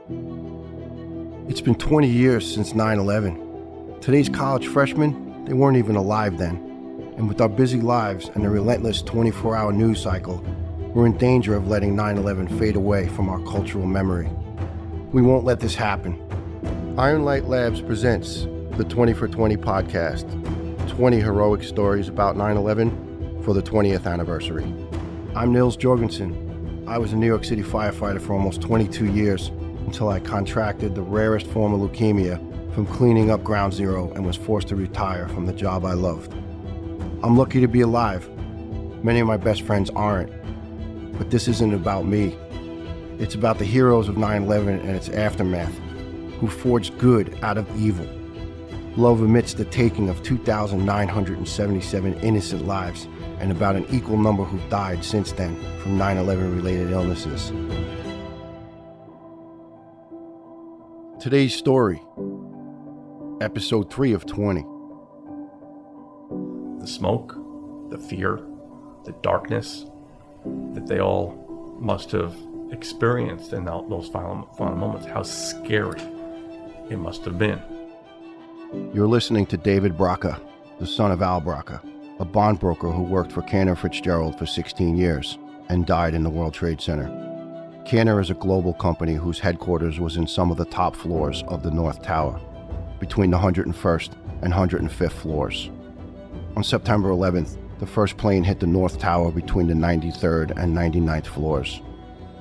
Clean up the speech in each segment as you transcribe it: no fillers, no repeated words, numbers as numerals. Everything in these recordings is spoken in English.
It's been 20 years since 9/11. Today's college freshmen, they weren't even alive then. And with our busy lives and the relentless 24-hour news cycle, we're in danger of letting 9/11 fade away from our cultural memory. We won't let this happen. Iron Light Labs presents the 20 for 20 podcast, 20 heroic stories about 9/11 for the 20th anniversary. I'm Nils Jorgensen. I was a New York City firefighter for almost 22 years until I contracted the rarest form of leukemia from cleaning up Ground Zero and was forced to retire from the job I loved. I'm lucky to be alive. Many of my best friends aren't. But this isn't about me. It's about the heroes of 9/11 and its aftermath, who forged good out of evil. Love amidst the taking of 2,977 innocent lives, and about an equal number who've died since then from 9/11 related illnesses. Today's story, episode 3 of 20. The smoke, the fear, the darkness that they all must have experienced in those final moments, how scary it must have been. You're listening to David Braca, the son of Al Braca, a bond broker who worked for Cantor Fitzgerald for 16 years and died in the World Trade Center. Cantor is a global company whose headquarters was in some of the top floors of the North Tower, between the 101st and 105th floors. On September 11th, the first plane hit the North Tower between the 93rd and 99th floors.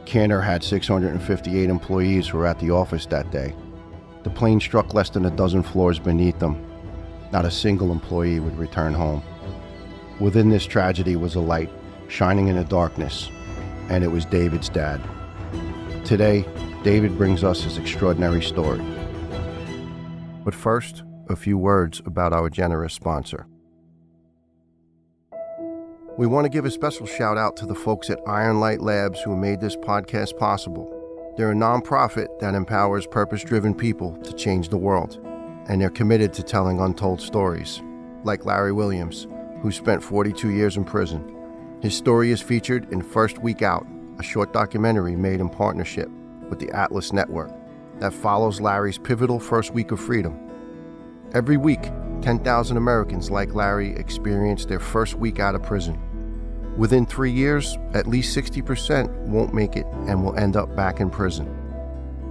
Cantor had 658 employees who were at the office that day. The plane struck less than a dozen floors beneath them. Not a single employee would return home. Within this tragedy was a light shining in the darkness, and it was David's dad. Today, David brings us his extraordinary story. But first, a few words about our generous sponsor. We want to give a special shout out to the folks at Iron Light Labs who made this podcast possible. They're a nonprofit that empowers purpose-driven people to change the world, and they're committed to telling untold stories, like Larry Williams, who spent 42 years in prison. His story is featured in First Week Out, a short documentary made in partnership with the Atlas Network that follows Larry's pivotal first week of freedom. Every week, 10,000 Americans like Larry experience their first week out of prison. Within 3 years, at least 60% won't make it and will end up back in prison.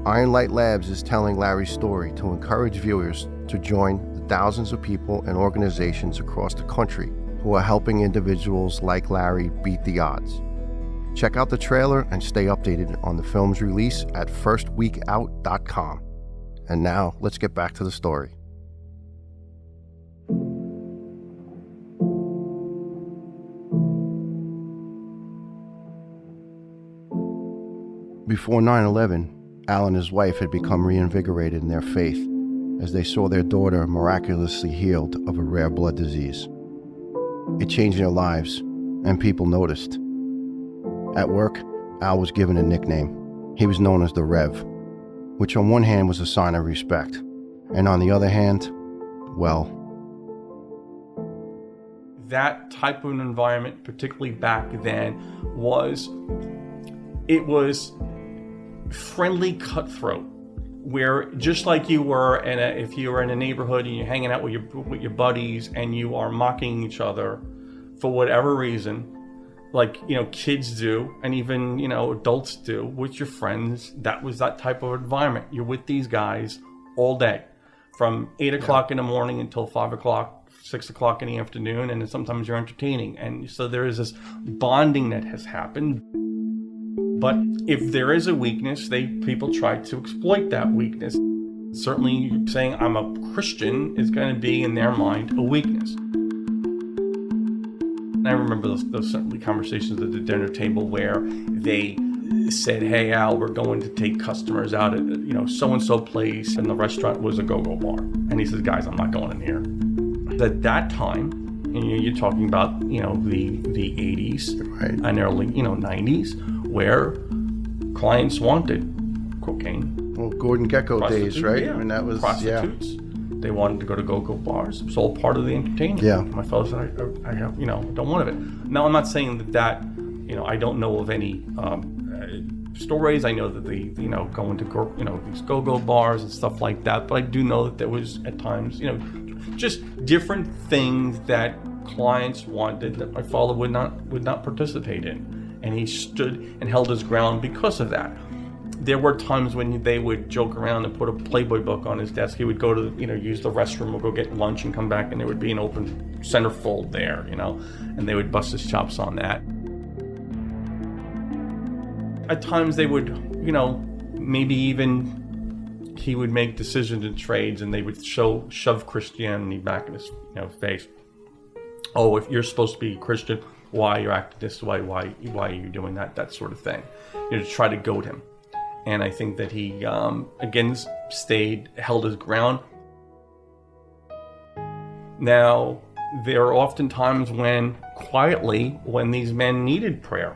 Iron Light Labs is telling Larry's story to encourage viewers to join the thousands of people and organizations across the country who are helping individuals like Larry beat the odds. Check out the trailer and stay updated on the film's release at firstweekout.com. And now, let's get back to the story. Before 9/11, Al and his wife had become reinvigorated in their faith as they saw their daughter miraculously healed of a rare blood disease. It changed their lives, and people noticed. At work, Al was given a nickname. He was known as the Rev, which on one hand was a sign of respect, and on the other hand, well... That type of an environment, particularly back then, was friendly cutthroat, where just like you were if you were in a neighborhood and you're hanging out with your buddies and you are mocking each other for whatever reason, like kids do, and even adults do with your friends. That was that type of environment. You're with these guys all day, from 8 o'clock in the morning until 5 o'clock, 6 o'clock in the afternoon, and then sometimes you're entertaining. And so there is this bonding that has happened. But if there is a weakness, people try to exploit that weakness. Certainly saying I'm a Christian is going to be, in their mind, a weakness. And I remember those certainly conversations at the dinner table where they said, "Hey Al, we're going to take customers out at so-and-so place," and the restaurant was a go-go bar. And he says, "Guys, I'm not going in here." At that time, and you're talking about the 80s, right, and early 90s, where clients wanted cocaine. Well, Gordon Gekko days, right? Yeah. I mean, that was prostitutes. Yeah. They wanted to go to go-go bars. It was all part of the entertainment. Yeah. My fellow said, I don't want of it. Now, I'm not saying that I don't know of any stories. I know that they, go into, these go-go bars and stuff like that. But I do know that there was at times, just different things that clients wanted that my father would not participate in. And he stood and held his ground because of that. There were times when they would joke around and put a Playboy book on his desk. He would go to, use the restroom or go get lunch and come back, and there would be an open centerfold there, and they would bust his chops on that. At times they would, maybe even he would make decisions in trades, and they would shove Christianity back in his, face. Oh, if you're supposed to be Christian, why you're acting this way? Why are you doing that? That sort of thing, to try to goad him. And I think that he, again, held his ground. Now, there are often times when these men needed prayer,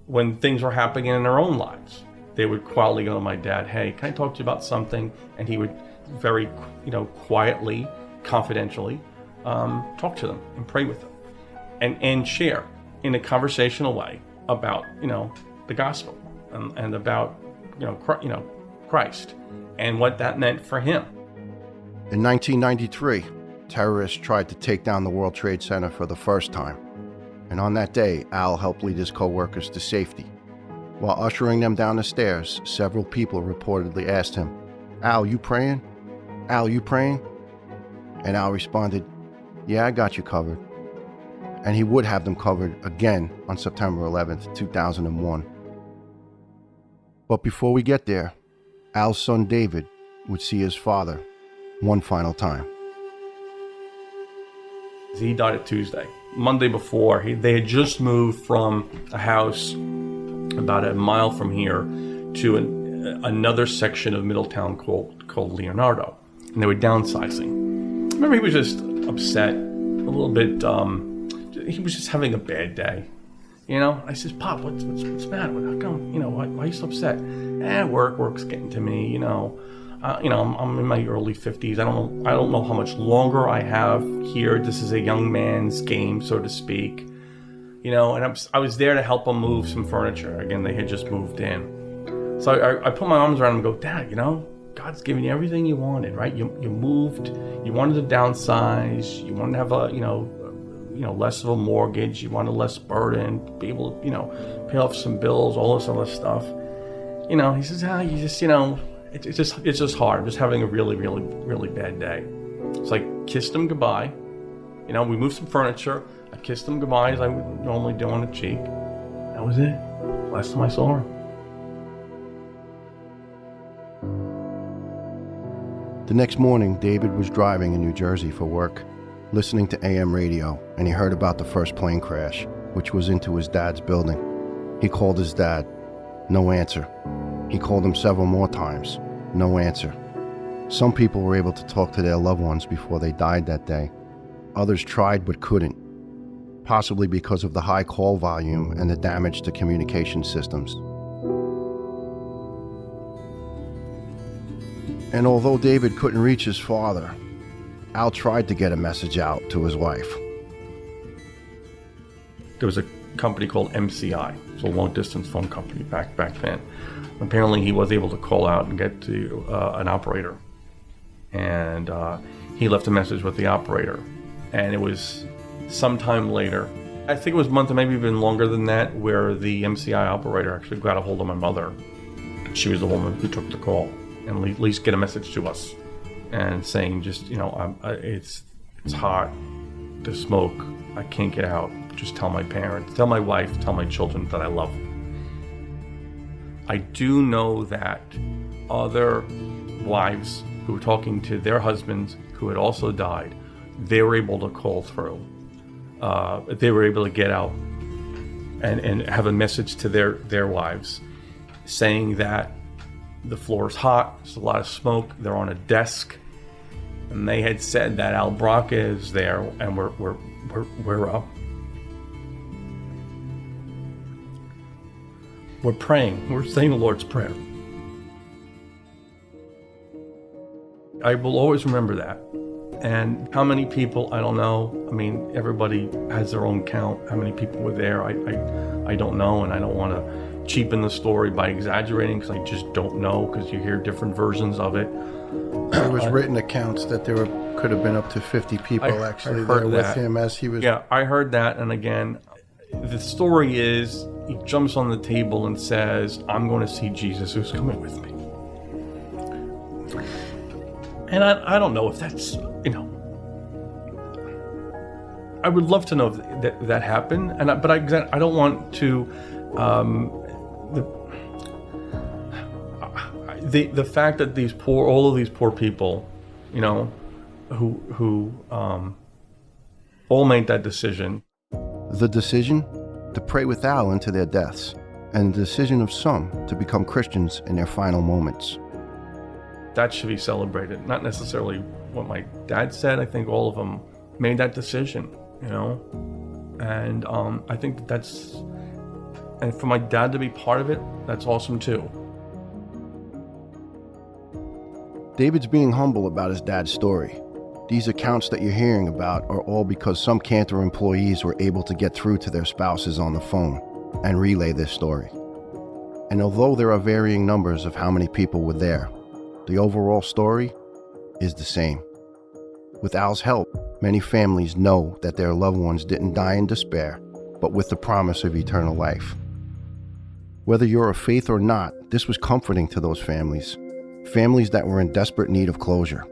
when things were happening in their own lives, they would quietly go to my dad, hey, can I talk to you about something? And he would very, quietly, confidentially, talk to them and pray with them and share in a conversational way about, the gospel and about, Christ and what that meant for him. In 1993, terrorists tried to take down the World Trade Center for the first time. And on that day, Al helped lead his co-workers to safety. While ushering them down the stairs, several people reportedly asked him, Al, you praying? Al, you praying? And Al responded, yeah, I got you covered. And he would have them covered again on September 11th, 2001. But before we get there, Al's son David would see his father one final time. He died at Tuesday. Monday before, they had just moved from a house about a mile from here to another section of Middletown called Leonardo, and they were downsizing. I remember he was just upset, a little bit. He was just having a bad day. I says, Pop, what's the matter? How come? Why are you so upset? Work's getting to me. I'm in my early 50s. I don't know how much longer I have here. This is a young man's game, so to speak. And I was there to help him move some furniture. Again, they had just moved in. So I put my arms around him and go, Dad, God's given you everything you wanted, right? You moved. You wanted to downsize. You wanted to have less of a mortgage. You wanted less burden. Be able to, pay off some bills, all this other stuff. He says, you just, it's just hard. I'm just having a really, really, really bad day. So I kissed him goodbye. We moved some furniture. I kissed him goodbye as I would normally do on the cheek. That was it. Last time I saw him. The next morning, David was driving in New Jersey for work, listening to AM radio, and he heard about the first plane crash, which was into his dad's building. He called his dad. No answer. He called him several more times. No answer. Some people were able to talk to their loved ones before they died that day. Others tried but couldn't, possibly because of the high call volume and the damage to communication systems. And although David couldn't reach his father, Al tried to get a message out to his wife. There was a company called MCI. It's a long-distance phone company back then. Apparently, he was able to call out and get to an operator. And he left a message with the operator. And it was sometime later, I think it was a month or maybe even longer than that, where the MCI operator actually got a hold of my mother. She was the woman who took the call and at least get a message to us. And saying just, it's hot, the smoke, I can't get out. Just tell my parents, tell my wife, tell my children that I love them. I do know that other wives who were talking to their husbands who had also died, they were able to call through. They were able to get out and have a message to their wives saying that the floor is hot, there's a lot of smoke, they're on a desk, and they had said that Braca is there, and we're praying, we're saying the Lord's Prayer. I will always remember that. And how many people, I don't know. I mean, everybody has their own count. How many people were there, I don't know, and I don't want to, cheapen the story by exaggerating, because I just don't know, because you hear different versions of it. There was written accounts that there could have been up to 50 people there with him as he was... Yeah, I heard that, and again, the story is, he jumps on the table and says, I'm going to see Jesus, who's coming with me. And I don't know if that's, I would love to know that happened, but I don't want to, the fact that all of these poor people, who all made that decision. The decision to pray with Al into their deaths, and the decision of some to become Christians in their final moments. That should be celebrated, not necessarily what my dad said. I think all of them made that decision, and I think and for my dad to be part of it, that's awesome too. David's being humble about his dad's story. These accounts that you're hearing about are all because some Cantor employees were able to get through to their spouses on the phone and relay this story. And although there are varying numbers of how many people were there, the overall story is the same. With Al's help, many families know that their loved ones didn't die in despair, but with the promise of eternal life. Whether you're of faith or not, this was comforting to those families that were in desperate need of closure.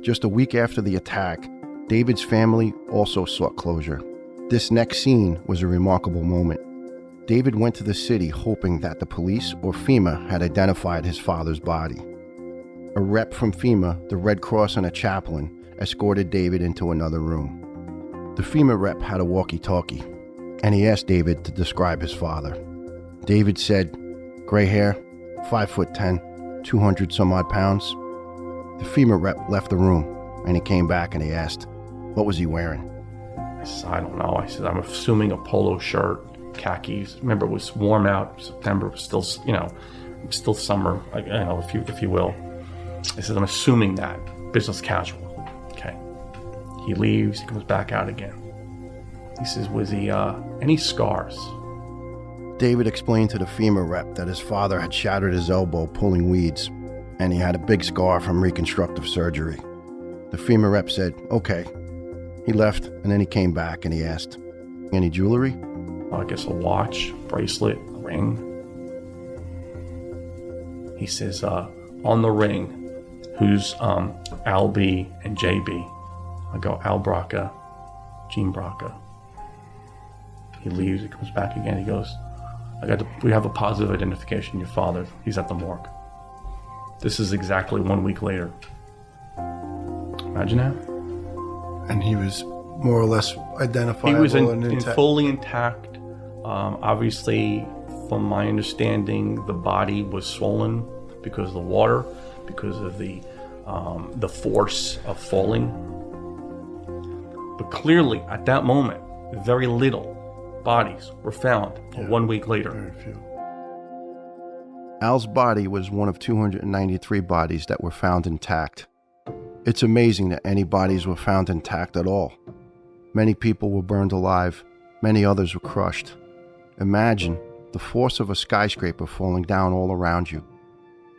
Just a week after the attack, David's family also sought closure. This next scene was a remarkable moment. David went to the city hoping that the police or FEMA had identified his father's body. A rep from FEMA, the Red Cross, and a chaplain escorted David into another room. The FEMA rep had a walkie-talkie, and he asked David to describe his father. David said, gray hair, 5'10", 200 some odd pounds. The FEMA rep left the room, and he came back and he asked, what was he wearing? I said, I don't know. I said, I'm assuming a polo shirt, khakis. Remember, it was warm out. September was still, still summer, if you will. I said, I'm assuming that. Business casual. Okay. He leaves. He comes back out again. He says, was he, any scars? David explained to the FEMA rep that his father had shattered his elbow pulling weeds, and he had a big scar from reconstructive surgery. The FEMA rep said, okay. He left, and then he came back and he asked, any jewelry? I guess a watch, bracelet, a ring. He says, on the ring, who's Al B and JB? I go, Al Braca, Gene Braca. He leaves, he comes back again, he goes, we have a positive identification, your father, he's at the morgue. This is exactly 1 week later. Imagine that. And he was more or less identifiable. He was fully intact. Obviously, from my understanding, the body was swollen because of the water, because of the force of falling. But clearly, at that moment, very little bodies were found 1 week later. Very few. Al's body was one of 293 bodies that were found intact. It's amazing that any bodies were found intact at all. Many people were burned alive, many others were crushed. Imagine the force of a skyscraper falling down all around you.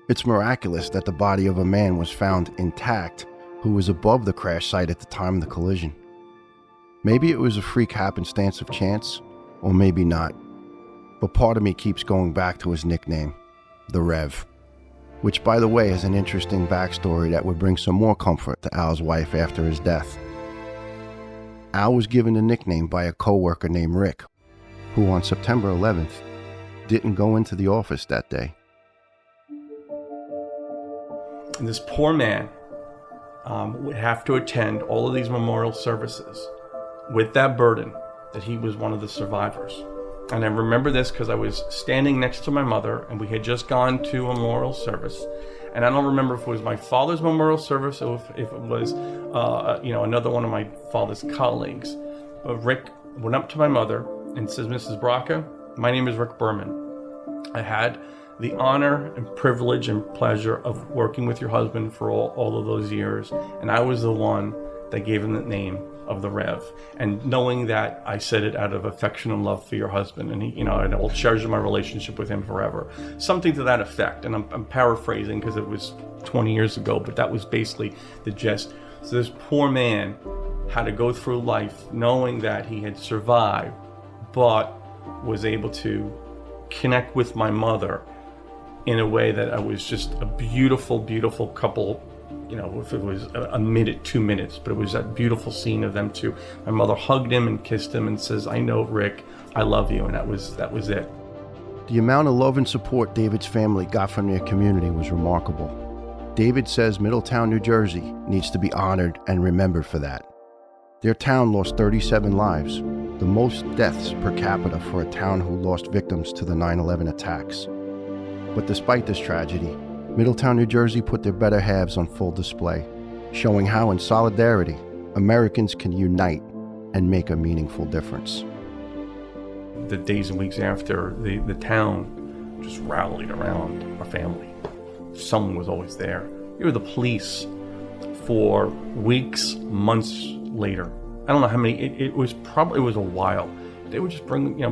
It's miraculous that the body of a man was found intact who was above the crash site at the time of the collision. Maybe it was a freak happenstance of chance, or maybe not. But part of me keeps going back to his nickname, the Rev, which by the way is an interesting backstory that would bring some more comfort to Al's wife after his death. Al was given the nickname by a coworker named Rick, who on September 11th didn't go into the office that day. And this poor man would have to attend all of these memorial services with that burden that he was one of the survivors. And I remember this because I was standing next to my mother and we had just gone to a memorial service. And I don't remember if it was my father's memorial service or if it was, another one of my father's colleagues. But Rick went up to my mother and says, Mrs. Braca, my name is Rick Berman. I had the honor and privilege and pleasure of working with your husband for all of those years. And I was the one that gave him that name, of the Rev, and knowing that I said it out of affection and love for your husband, and he, and I will cherish my relationship with him forever. Something to that effect, and I'm paraphrasing because it was 20 years ago, but that was basically the gist. So this poor man had to go through life knowing that he had survived, but was able to connect with my mother in a way that I was just a beautiful, beautiful couple. If it was a minute, 2 minutes, but it was that beautiful scene of them two. My mother hugged him and kissed him and says, "I know, Rick, I love you," and that was it. The amount of love and support David's family got from their community was remarkable. David says Middletown, New Jersey needs to be honored and remembered for that. Their town lost 37 lives, the most deaths per capita for a town who lost victims to the 9/11 attacks. But despite this tragedy, Middletown, New Jersey put their better halves on full display, showing how in solidarity, Americans can unite and make a meaningful difference. The days and weeks after, the town just rallied around our family. Someone was always there. You were the police for weeks, months later. I don't know how many, it was a while. They would just bring,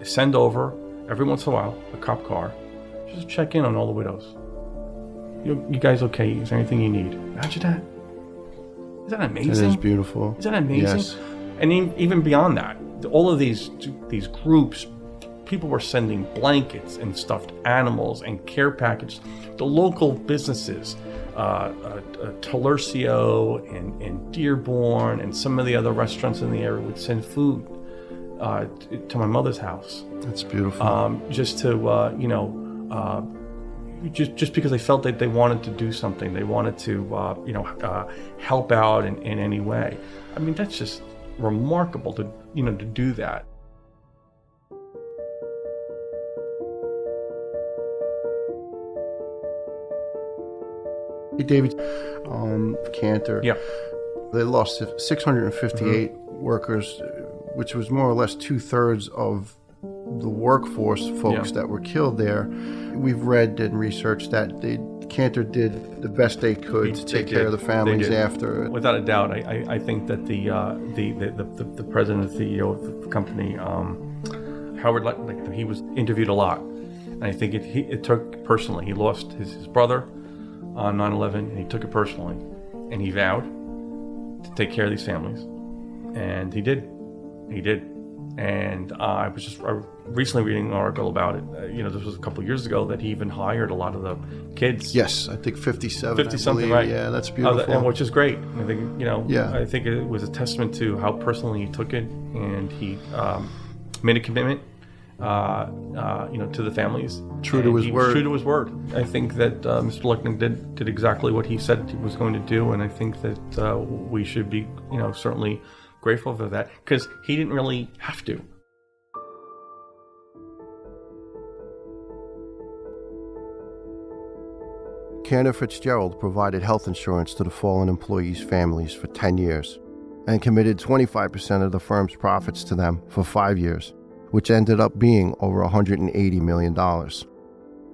send over every once in a while a cop car, just check in on all the widows. You guys okay? Is there anything you need? Imagine that. Is that amazing? It is beautiful. Is that amazing? Yes. And even beyond that, all of these groups, people were sending blankets and stuffed animals and care packages. The local businesses, Talercio and Dearborn and some of the other restaurants in the area would send food to my mother's house. That's beautiful. Just to, just because they felt that they wanted to do something, they wanted to, help out in any way. I mean, that's just remarkable to do that. Hey, David, Cantor. Yeah. They lost 658 workers, which was more or less 2/3 of the workforce folks that were killed there. We've read and researched that Cantor did the best they could to take care of the families after. Without a doubt, I think that the president and CEO of the company, Howard, he was interviewed a lot, and I think it took personally. He lost his brother on 9/11, and he took it personally, and he vowed to take care of these families, and he did. And I was just recently reading an article about it. This was a couple of years ago, that he even hired a lot of the kids. Yes, I think 57. 50 something, right? Yeah, that's beautiful. And which is great. I think I think it was a testament to how personally he took it, and he made a commitment, to the families. True to his word. True to his word. I think that Mr. Luckman did exactly what he said he was going to do, and I think that we should be, certainly grateful for that, because he didn't really have to. Cantor Fitzgerald provided health insurance to the fallen employees' families for 10 years and committed 25% of the firm's profits to them for 5 years, which ended up being over $180 million.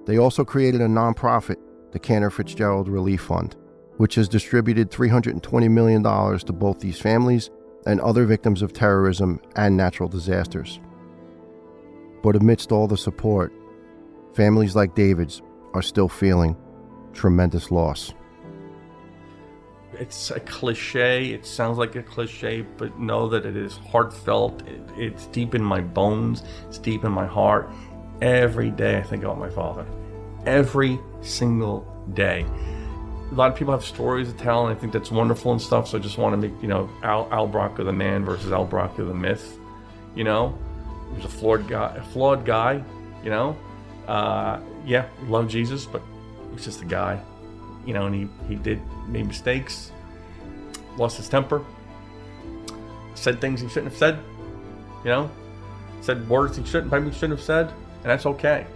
They also created a nonprofit, the Cantor Fitzgerald Relief Fund, which has distributed $320 million to both these families and other victims of terrorism and natural disasters. But amidst all the support, families like David's are still feeling tremendous loss. It's a cliche. It sounds like a cliche, but know that it is heartfelt. It's deep in my bones. It's deep in my heart. Every day I think about my father. Every single day. A lot of people have stories to tell, and I think that's wonderful and stuff. So I just want to make, Al Baraca the man versus Al Baraca the myth. He was a flawed guy. Loved Jesus, but he was just a guy. And he made mistakes, lost his temper, said things he shouldn't have said. Said words he shouldn't have said, and that's okay.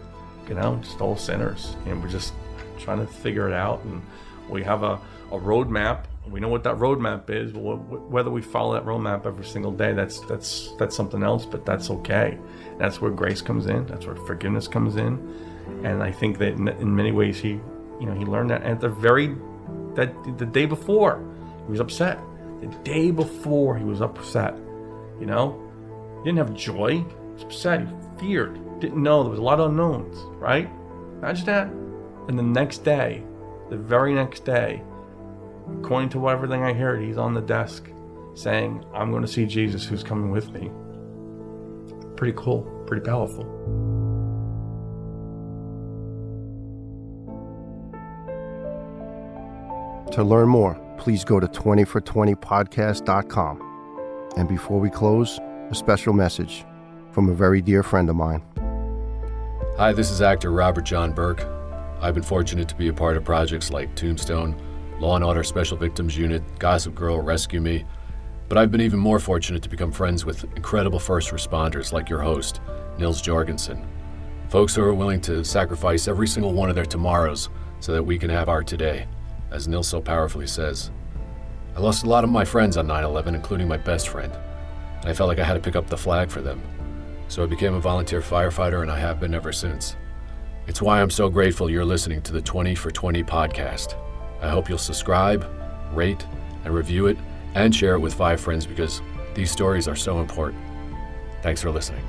Just all sinners, and we're just trying to figure it out. And we have a roadmap. We know what that roadmap is. Whether we follow that roadmap every single day, that's something else. But that's okay. That's where grace comes in. That's where forgiveness comes in. And I think that in many ways he learned that. And the day before, he was upset The day before, he was upset. You know, he didn't have joy. He was upset. He feared. Didn't know. There was a lot of unknowns, right? Imagine that. And the next day, the very next day, according to everything I heard, he's on the desk saying, I'm going to see Jesus who's coming with me. Pretty cool. Pretty powerful. To learn more, please go to 20for20podcast.com. And before we close, a special message from a very dear friend of mine. Hi, this is actor Robert John Burke. I've been fortunate to be a part of projects like Tombstone, Law & Order Special Victims Unit, Gossip Girl, Rescue Me. But I've been even more fortunate to become friends with incredible first responders like your host, Nils Jorgensen. Folks who are willing to sacrifice every single one of their tomorrows so that we can have our today, as Nils so powerfully says. I lost a lot of my friends on 9/11, including my best friend, and I felt like I had to pick up the flag for them. So I became a volunteer firefighter, and I have been ever since. It's why I'm so grateful you're listening to the 20 for 20 podcast. I hope you'll subscribe, rate, and review it, and share it with 5 friends because these stories are so important. Thanks for listening.